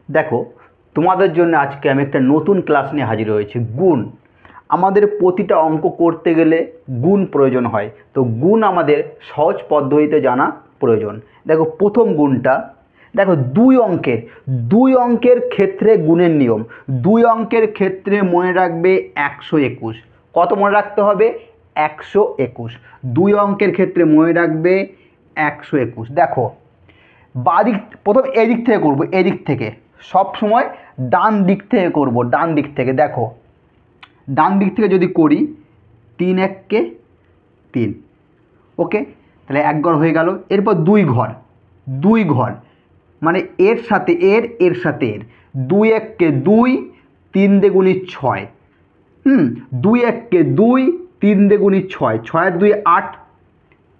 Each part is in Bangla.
দেখো তোমাদের জন্য আজকে আমি একটা নতুন ক্লাস নিয়ে হাজির হয়েছি। গুণ। আমাদের প্রতিটা অঙ্ক করতে গেলে গুণ প্রয়োজন হয়, তো গুণ আমাদের সহজ পদ্ধতিতে জানা প্রয়োজন। দেখো প্রথম গুণটা, দেখো দুই অঙ্কের ক্ষেত্রে গুণের নিয়ম। দুই অঙ্কের ক্ষেত্রে মনে রাখবে 121। কত মনে রাখতে হবে? 121। দুই অঙ্কের ক্ষেত্রে মনে রাখবে 121। দেখো বাদিক প্রথম এদিক থেকে করব, এদিক থেকে সব সময় ডান দিক থেকে করব, ডান দিক থেকে। দেখো ডান দিক থেকে যদি করি 3 1 3, ওকে, তাহলে এক ঘর হয়ে গেল। এরপর দুই ঘর মানে এর সাথে এর সাথে এর 2 1 2, 3 দুগুণে 6। 2 1 2, 3 দুগুণে 6, 6 আর 2 8,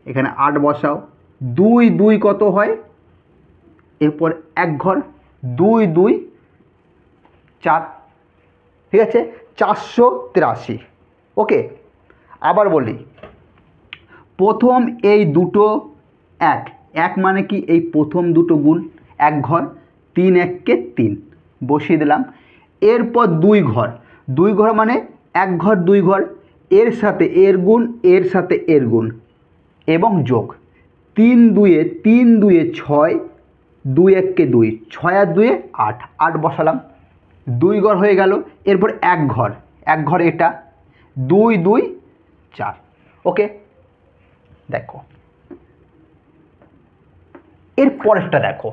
এখানে 8 বসাও। 2 2 কত হয়? এরপর এক ঘর 2 2 4, ঠিক আছে, 483। ওকে, আবার বলি, প্রথম এই দুটো এক মানে কি? এই প্রথম দুটো গুণ, এক ঘর 3 1 3 বসিয়ে দিলাম। এরপর দুই ঘর মানে এক ঘর দুই ঘর, এর সাথে এর গুণ, এর সাথে এর গুণ এবং যোগ। 3 2 6, 2 1 2, 6 আর 2 8, 8 বসালাম। দুই ঘর হয়ে গেল। এরপর এক ঘর এটা 2 2 4। ওকে, দেখো এর পরেরটা দেখো,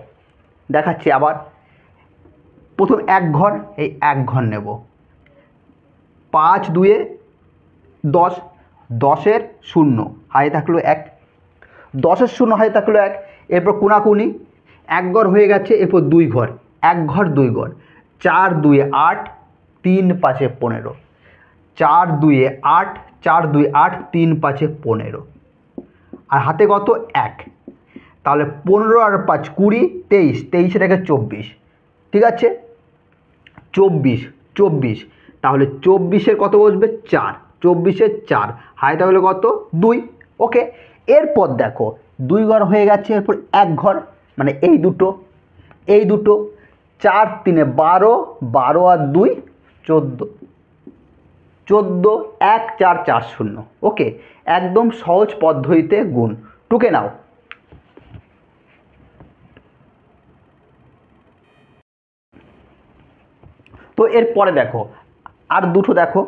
দেখাচ্ছি আবার। প্রথম এক ঘর, এই এক ঘর নেব। 5 2 10, 10-এর 0 হাতে থাকলো 1, 10-এর 0 হাতে থাকলো 1। এরপর কোনাকুনি এক ঘর হয়ে গেছে। এরপর দুই ঘর, এক ঘর দুই ঘর, 4 2 8, 3 5 15, 4 2 8, 4 2 8, 3 5 15, আর হাতে কত? 1। তাহলে 15 আর 5 20, 23, 23 এটাকে 24, ঠিক আছে, 24। তাহলে 24-এর কত বসবে? 4, 24-এর 4 হাতে থাকলে কত? 2। ওকে, এরপর দেখো দুই ঘর হয়ে গেছে। এরপর এক ঘর মানে এই দুটো 4 3 12, 12 আর 2 14, 1 4 4 0। ওকে, একদম সহজ পদ্ধতিতে গুণ। টুকে নাও। তো এরপরে দেখো আর দুটো, দেখো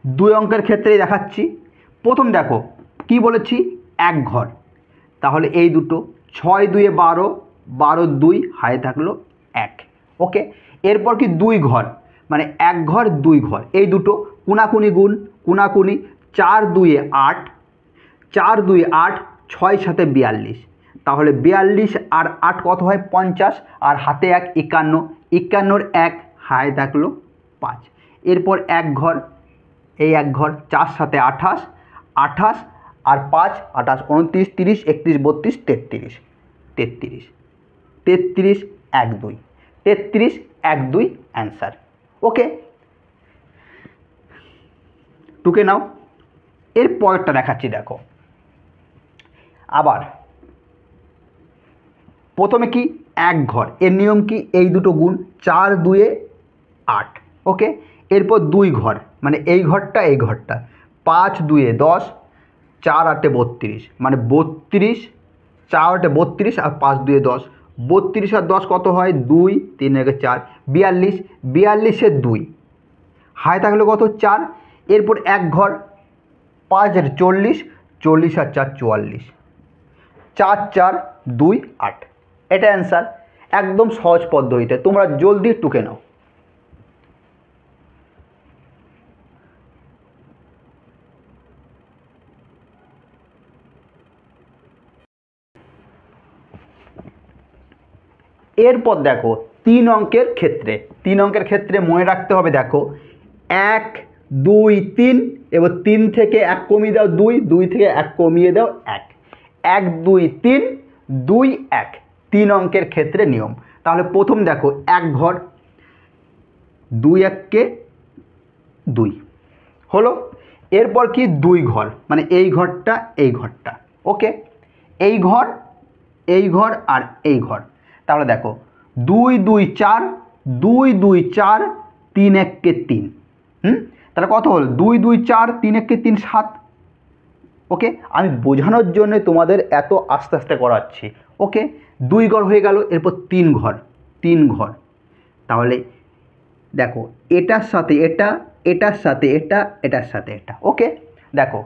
দুই অঙ্কের ক্ষেত্রেই দেখাচ্ছি। প্রথম দেখো কি বলেছি? এক ঘর, তাহলে এই দুটো 6 2 12, 12 2 হাতে থাকলো 1। ওকে, এরপর কি দুই ঘর মানে এক ঘর দুই ঘর, এই দুটো কোনাকুনি গুণ, কোনাকুনি 4 2 8, 4 2 8, 6 7 42, তাহলে 42 আর 8 কত হয়? 50, আর হাতে 1 51, 51-এর 1 হাতে থাকলো 5। এরপর এক ঘর, এই এক ঘর 4 7 28, 28 আর 5 28, 29 30 31 32 33, 33 1 2, 33 1 2 অ্যান্সার। ওকে, টুকে নাও। এর পরেরটা দেখাচ্ছি। দেখো আবার প্রথমে কি? এক ঘর, এর নিয়ম কি? এই দুটো গুণ, 4 2 8। ওকে, এরপর দুই ঘর মানে এই ঘরটা 5 2 10, 4 8 32, মানে 32, 4 8 32 আর 5 2 10, 32 আর 10 কত হয়? 2 3 1 4, 42, 42-এর 2 হাতে থাকলে কত? 4। এরপর এক ঘর 5 আর 40, 40 আর 4 44, 4 4 2 8, এটা অ্যান্সার। একদম সহজ পদ্ধতিতে, তোমরা জলদি টুকে নাও। এরপর দেখো তিন অঙ্কের ক্ষেত্রে মনে রাখতে হবে। দেখো 1 2 3, এবার 3 থেকে 1 কমিয়ে দাও 2, 2 থেকে 1 কমিয়ে দাও 1, 1 2 3 2 1, তিন অঙ্কের ক্ষেত্রে নিয়ম। তাহলে প্রথম দেখো এক ঘর 2 1 2 হলো। এরপর কি? দুই ঘর মানে এই ঘরটা। ওকে, এই ঘর আর এই ঘর। তাহলে দেখো 2 2 4, 2 2 4 3 1 কে 3, তাহলে কত হলো 2 2 4 3 1 কে 3 7। ওকে, আমি বোঝানোর জন্য তোমাদের এত আস্তে আস্তে করাচ্ছি। ওকে, 2 ঘর হয়ে গেল, এরপর 3 ঘর, 3 ঘর। তাহলে দেখো এটার সাথে এটা, এটার সাথে এটা, এটার সাথে এটা। ওকে, দেখো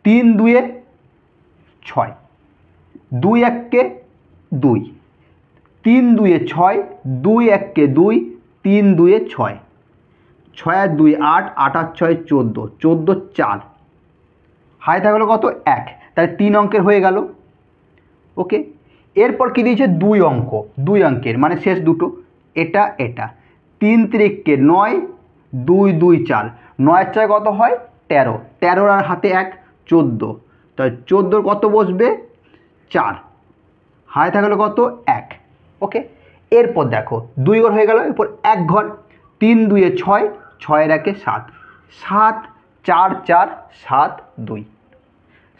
3 2 এ 6, 2 1 কে 2, 3 2 এ 6, 2 1 কে 2, 3 2 এ 6, 6 আর 2 8, 8 আর 6 14, 14 4, হাই থাকলো কত 1, তাহলে 3 অঙ্কের হয়ে গেল। ওকে, এরপর কি দিয়েছে 2 অঙ্ক, 2 অঙ্কের মানে শেষ দুটো, এটা এটা। 3 3 কে 9, 2 2 4, 9 4 কত হয় 13, 13 আর হাতে 1 14, তাহলে 14 কত বসবে 4, হাই থাকলো কত 1। ওকে, এরপর দেখো 2 ঘর হয়ে গেল, এরপর 1 ঘর। 3 2 এ 6, 6 এর 1 7, 7 4 4 7 2,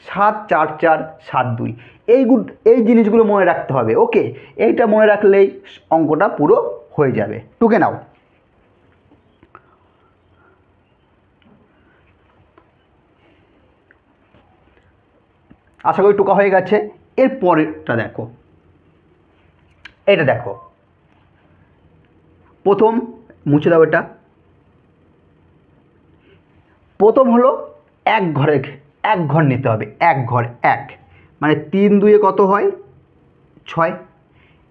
7 4 4 7 2। এই জিনিসগুলো মনে রাখতে হবে। ওকে, এইটা মনে রাখলেই অঙ্কটা পুরো হয়ে যাবে। টুকে নাও। আশা করি টুকা হয়ে গেছে। এর পরেরটা দেখো, এটা দেখো, প্রথম মুছে দাও এটা। প্রথম হলো 1 ঘর নিতে হবে, 1 ঘর 1 মানে 3 2 এ কত হয় 6,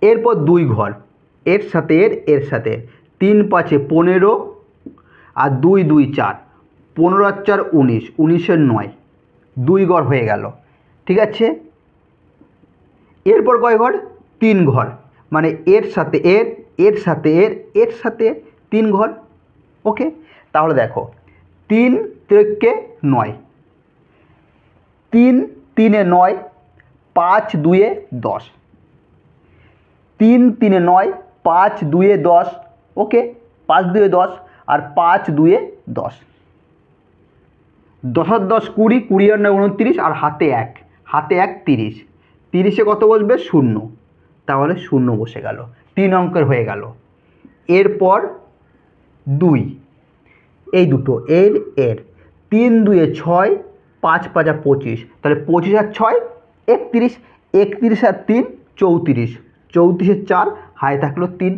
এরপর 2 ঘর, এর সাথে এর সাথে 3 5 এ 15 আর 2 2 4, 15 আর 4 19, 19 এর 9, 2 ঘর হয়ে গেল। ঠিক আছে, এরপর কয় ঘর 3 ঘর মানে এর সাথে এর সাথে এর সাথে 3 ঘর। ওকে, তাহলে দেখো 3 3 9, 3 3 এ 9, 5 2 এ 10, 3 3 এ 9, 5 2 এ 10। ওকে, 5 2 এ 10 আর 5 2 এ 10, 10 আর 10 20, 20 আর 9 29 আর হাতে 1, হাতে 1 30, 30 এ কত বসবে 0, তাহলে 0 বসে গেল, 3 অঙ্কের হয়ে গেল। এরপর 2, এই দুটো এর 3 2 এ 6, 5 5 আর 25, তাহলে 25 আর 6 31, 31 আর 3 34, 34 এর 4, হাই থাকলো 3,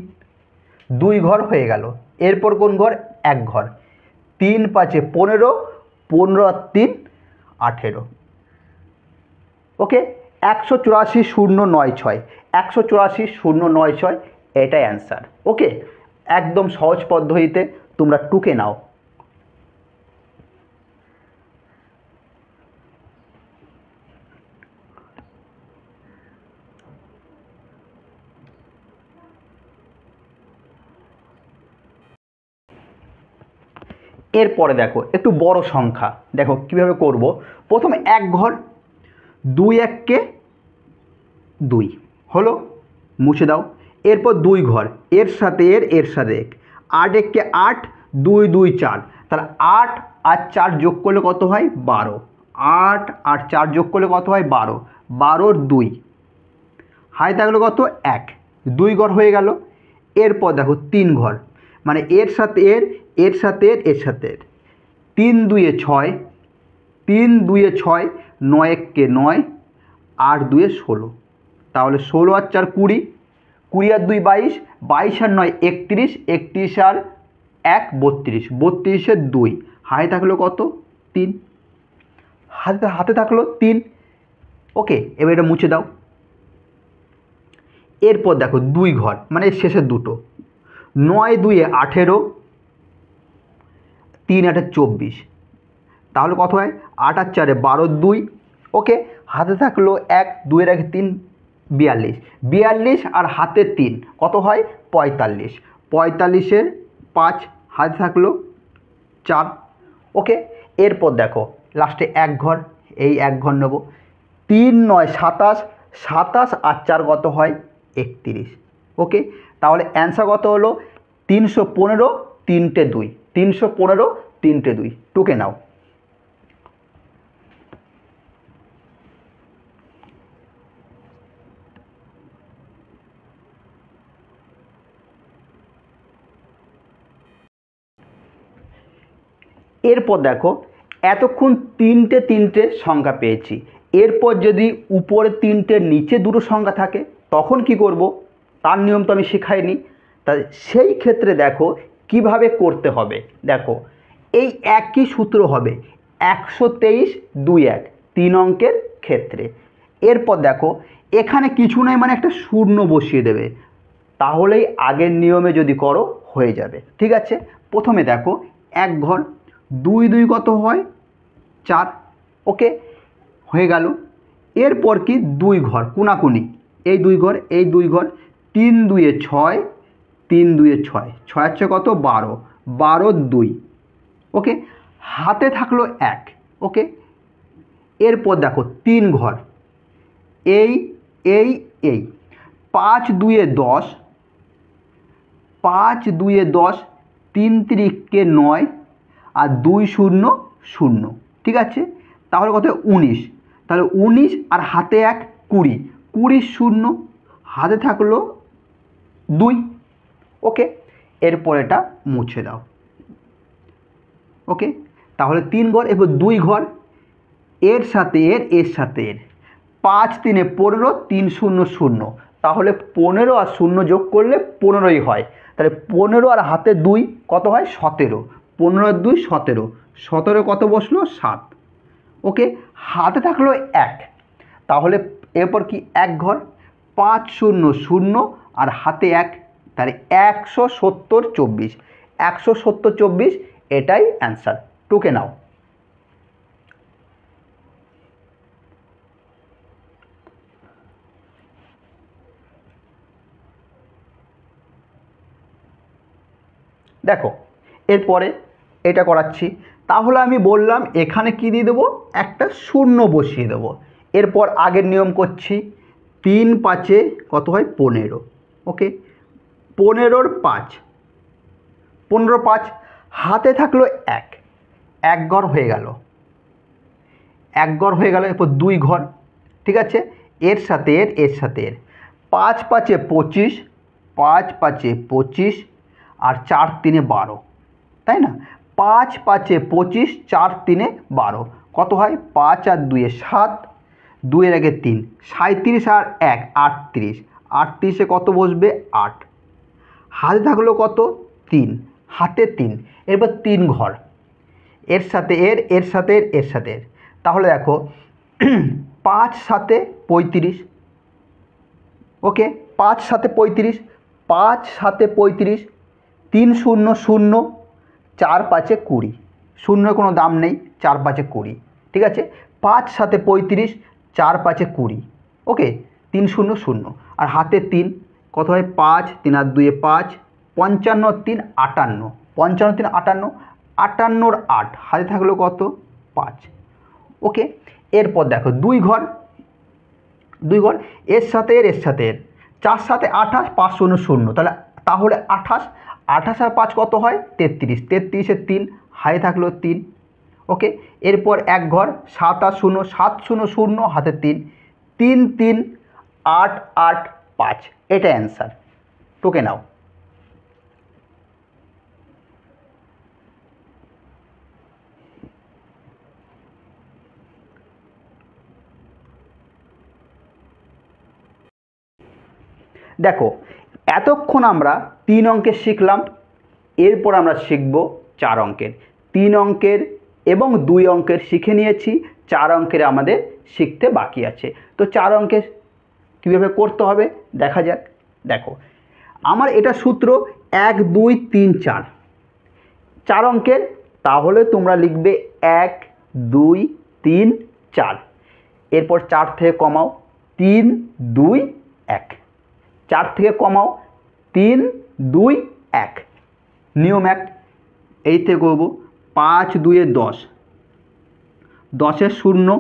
2 ঘর হয়ে গেল। এরপর কোন ঘর 1 ঘর, 3 5 এ 15, 15 আর 3 18। ওকে, 184 0 9 6, 184 0 9 6, এটাই অ্যান্সার। ওকে, একদম সহজ পদ্ধতিতে তোমরা টুকে নাও। এরপরে দেখো একটু বড় সংখ্যা, দেখো কিভাবে করব। প্রথমে 1 ঘর, 2 1 কে 2 হলো, মুছে দাও। এরপর 2 ঘর, এর সাথে এর সাথে 8 1 কে 8, 2 2 4, তাহলে 8 আর 4 যোগ করলে কত হয় 12, 8 আর 4 যোগ করলে কত হয় 12, 12 2, হাই থাকলো কত 1, 2 ঘর হয়ে গেল। এরপর দেখো 3 ঘর মানে এর সাথে এর সাথে এর সাথে 3 2 এ 6, 3 2 এ 6, 9 1 কে 9, 8 2 এ 16, তাহলে 16 আর 4 20, 20 আর 2 22, 22 আর 9 31, 31 আর 1 32, 32 এর 2, হাই থাকলো কত 3, হাতে থাকলো 3। ওকে, এবার এটা মুছে দাও। এরপর দেখো 2 ঘর মানে শেষের দুটো, 9 2 এ 18, 3 8 24, তাহলে কত হয় 8 আর 4 12 2। ওকে, হাতে থাকলো 1, 2 এর 1 3, 42, 42 আর হাতে 3 কত হয় 45, 45 এর 5, হাতে থাকলো 4। ওকে, এরপর দেখো লাস্টে 1 ঘর, এই 1 ঘর নেব, 3 9 27, 27 আর 4 কত হয় 31। ওকে, তাহলে অ্যান্সার কত হলো 315 3টে 2, 315 3টে 2। টুকে নাও। এরপর দেখো এতক্ষণ তিনটে তিনটে সংখ্যা পেয়েছি, এরপর যদি উপরে তিনটে নিচে দুটো সংখ্যা থাকে তখন কি করব, তার নিয়ম তো আমি শেখাইনি। তা সেই ক্ষেত্রে দেখো কিভাবে করতে হবে। দেখো এই একই সূত্র হবে 123 3 অঙ্কের ক্ষেত্রে। এরপর দেখো এখানে কিছু নয়, মানে একটা শূন্য বসিয়ে দেবে, তাহলেই আগের নিয়মে যদি করো হয়ে যাবে। ঠিক আছে, প্রথমে দেখো এক ঘর, দুই দুই কত হয় 4, ওকে হয়ে গেল। এরপর কি দুই ঘর কোনাকুনি, এই দুই ঘর এই দুই ঘর, 3 2 6, 3 2 6, 6 হচ্ছে কত 12, 12 2, ওকে হাতে থাকলো 1, ওকে। এরপর দেখো তিন ঘর, এই এই এই 5 2 10, 5 2 10, 3 3 9 আর 2 0 0, ঠিক আছে। তাহলে কত 19, তাহলে 19 আর হাতে 1 20, 20 0, হাতে থাকলো 2, ওকে। এরপর এটা মুছে দাও, ওকে। তাহলে তিন ঘর, এরপর দুই ঘর, এর সাথে এর সাথে এর, 5 3 15, 3 0 0, তাহলে 15 আর 0 যোগ করলে 15ই হয়। তাহলে 15 আর হাতে 2 কত হয় 17, 15 আর 2 17, 17 কত বসলো 7, ওকে। হাতে থাকলো 1, তাহলে এরপর কি এক ঘর, 5 0 0 আর হাতে 1, তাহলে 170 24, 170 24, এটাই অ্যান্সার। টুকে নাও। দেখো এরপরে এটা করাচ্ছি, তাহলে আমি বললাম এখানে কি দিয়ে দেবো, একটা শূন্য বসিয়ে দেবো। এরপর আগের নিয়ম করছি, 3 5 কত হয় 15, ওকে। 15 5, 15 5, হাতে থাকলো 1, এক ঘর হয়ে গেল, এক ঘর হয়ে গেল। এরপর দুই ঘর, ঠিক আছে, এর সাথে এর সাথে এর, 5 5 25, 5 5 25 আর 4 3 12, তাই না। 5 5 25, 4 3 12, কত হয় 5 আর 2 7, 2 এর আগে 3, 37 আর 1 38, 38 কত বসবে 8, হাতে থাকলো কত 3, হাতে 3। এরপর তিন ঘর, এর সাথে এর সাথে এর সাথে এর, তাহলে দেখো 5 7 35, ওকে 5 7 35, 5 7 35, 3 0 0, 4 5 20, শূন্যের কোনো দাম নেই, 4 5 20, ঠিক আছে। 5 7 35, 4 5 20, ওকে 3 0 0 আর হাতে 3, কত হয় 5 3 আর 2 5, 55 3 58, 55 3 58, 58 8, হাতে থাকলো কত 5, ওকে। এরপর দেখো দুই ঘর, দুই ঘর, এর সাথে এর সাথে এর, 4 7 28, 5 0 0, তাহলে 28, 28 আর 5 কত হয় 33, 33 এর 3, হাতে থাকলো 3, ওকে। এরপর এক ঘর, 7 আর 0, 7 0 0, হাতে 3, 3 3 8 8 5, এটা অ্যান্সার। টুকে নাও। দেখো এতক্ষণ আমরা 3 অঙ্কের শিখলাম, এরপর আমরা শিখব 4 অঙ্কের। 3 অঙ্কের এবং 2 অঙ্কের শিখে নিয়েছি, 4 অঙ্কের আমাদের শিখতে বাকি আছে। তো 4 অঙ্কের কীভাবে করতে হবে দেখা যাক। দেখো আমার এটা সূত্র 1 2 3 4, 4 অঙ্কের, তাহলে তোমরা লিখবে 1 2 3 4, এরপর 4 থেকে কমাও 3 2 1, 4 থেকে কমাও 3 2 1, নিয়ম 1, এই থেকে করবো 5 2 10, 10 0,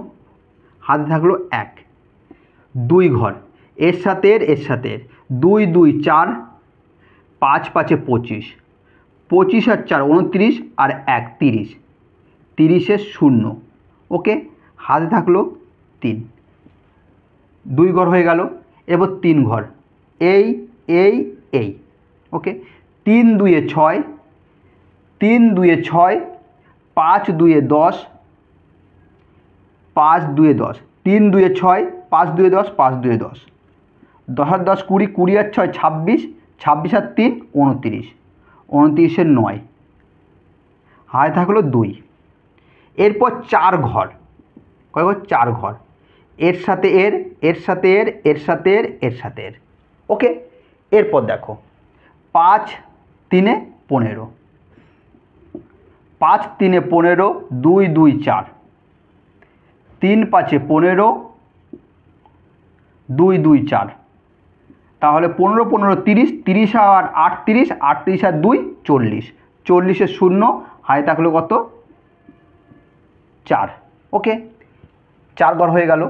হাতে থাকলো 1, দুই ঘর, এর সাথে এর সাথে 2 2 4, 5 5 25, 25 আর 4 29 আর 1 30, 30 0, ওকে হাতে থাকলো 3, দুই ঘর হয়ে গেল। এবার তিন ঘর, এই এই এই, ওকে 3 2 6, 3 2 6, 5 2 10, 5 2 10, 3 2 6, 5 2 10, 5 2 10, 10 আর 10 20, 20 আর 6 26, 26 আর 3 29, 29 এর 9, হাতে থাকলো 2। এরপর 4 ঘর, কয় ঘর? 4 ঘর, এর সাথে এর, এর সাথে এর, এর সাথে এর, এর সাথে এর। ওকে, এরপর দেখো 5 3 15, 5 3 15, 2 2 4, 3 5 15, 2 2 4, তাহলে 15 15 30, 30 আর 38, 38 আর 2 40, 40 এর 0, হাতে থাকলো কত? 4। ওকে, 4 ঘর হয়ে গেল।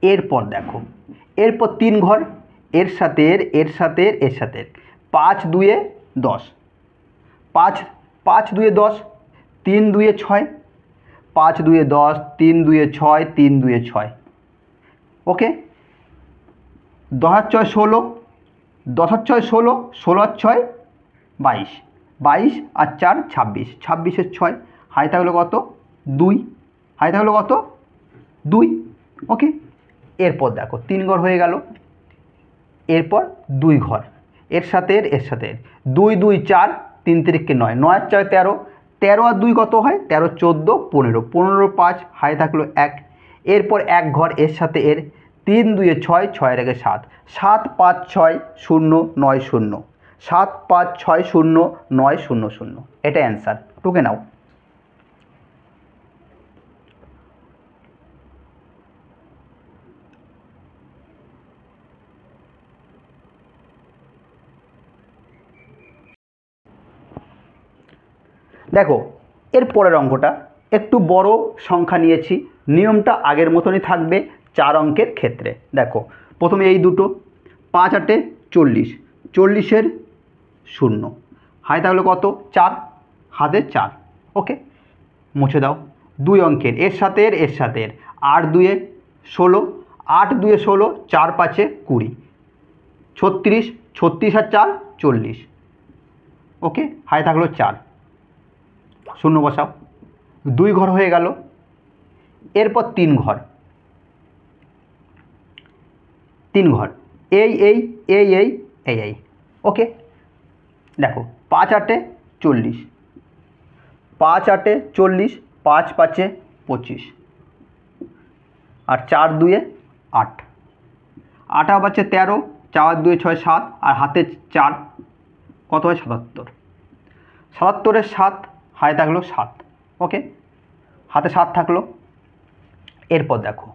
এরপর দেখো, এরপর 3 ঘর, এর সাথে এর, এর সাথে এর, এর সাথে এর। 5 2 10, 5 5 2 10, 3 2 6, 5 2 10, 3 2 6, 3 2 6। ওকে, 10 আর 6 16, 10 আর 6 16, 16 আর 6 22, 22 আর 4 26, 26 এর 6, হাতে থাকলো কত? 2, হাতে থাকলো কত? 2। ওকে, এরপর দেখো 3 ঘর হয়ে গেল। এরপর 2 ঘর, এর সাথে এর, এর সাথে এর। 2 2 4, 3 3 9, 9 আর 4 13, 13 আর 2 কত হয়? 13 14 15, 15 5, হাতে থাকলো 1। এরপর 1 ঘর, এর সাথে এর, 3 2 6, 6 এর আগে 7, 7 5 6 0 9 0, 7 5 6 0 9 0 0। এটা অ্যান্সার, টুকে নাও। দেখো, এর পরের অঙ্কটা একটু বড় সংখ্যা নিয়েছি, নিয়মটা আগের মতনই থাকবে 4 অঙ্কের ক্ষেত্রে। দেখো, প্রথমে এই দুটো, 5 8 40, 40 এর 0, হাতে থাকলো কত? 4, হাতে 4। ওকে, মুছে দাও। 2 অঙ্কের, এর সাথে এর, এর সাথে এর। 8 2 16, 8 2 16, 4 5 20, 36, 36 আর 4 40। ওকে, হাতে থাকলো 4, 0 বসাও। 2 ঘর হয়ে গেল। এরপর 3 ঘর, 3 ঘর, এই এই এই এই এই এই। ওকে, দেখো 5 8 40, 5 8 40, 5 5 25, আর 4 2 8, 8 5 13, 4 2 6 7, আর হাতে 4, কত হয়? 77, 77 এর 7, হাতে থাকলো 7। ওকে, হাতে 7 থাকলো। এরপর দেখো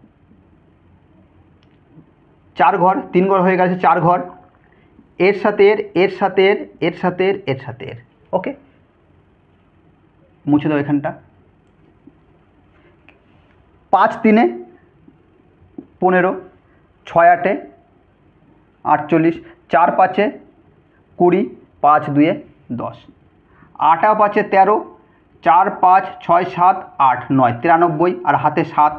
4 ঘর, 3 ঘর হয়ে গেছে, 4 ঘর, এর সাথে এর, এর সাথে এর, এর সাথে এর, এর সাথে এর। ওকে, মুছে দাও এখানটা। 5 3 15, 6 8 48, 4 5 20, 5 2 10, 8 5 13, 4 5 6 7 8 9 93, আর হাতে 7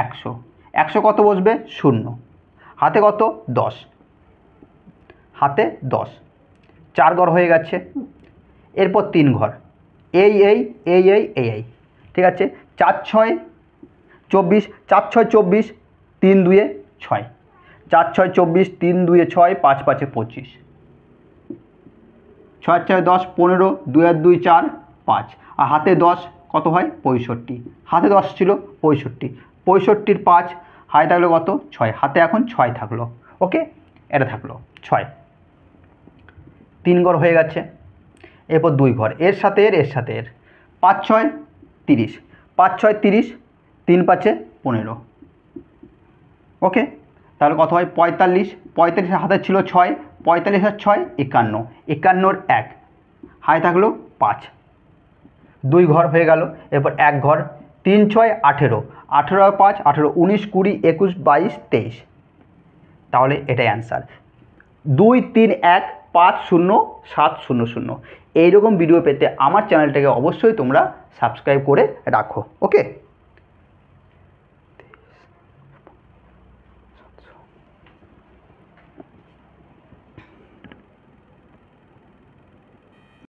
100, 100 কত বসবে? 0, হাতে কত? 10, হাতে 10। 4 ঘর হয়ে গেছে। এরপর 3 ঘর, এই এই এই এই এই এই। ঠিক আছে, 4 6 24, 4 6 24, 3 2 6, 4 6 24, 3 2 6, 5 5 25, 6 4 10 15, 2 আর 2 4 5, আর হাতে 10 কত হয়? 65, হাতে 10 ছিল 65, 65 5, হাতে থাকলো কত? 6, হাতে এখন 6 থাকলো। ওকে, এটা থাকলো 6। 3 ঘর হয়ে গেছে। এরপর 2 ঘর, এর সাথে এর, এর সাথে এর। 5 6 30, 5 6 30, 3 5 15। ওকে, তাহলে কত হয়? 45, 45 হাতে ছিল 6, 45 আর 6 51, 51 1, হাতে থাকলো 5। 2 ঘর হয়ে গেল। এরপর 1 ঘর, 3 6 18, 18 আর 5 18, 19 20 21 22 23। তাহলে এটাই অ্যান্সার। 2 3 1 5 0 7 0 0। এইরকম ভিডিও পেতে আমার চ্যানেলটাকে অবশ্যই তোমরা সাবস্ক্রাইব করে রাখো। ওকে।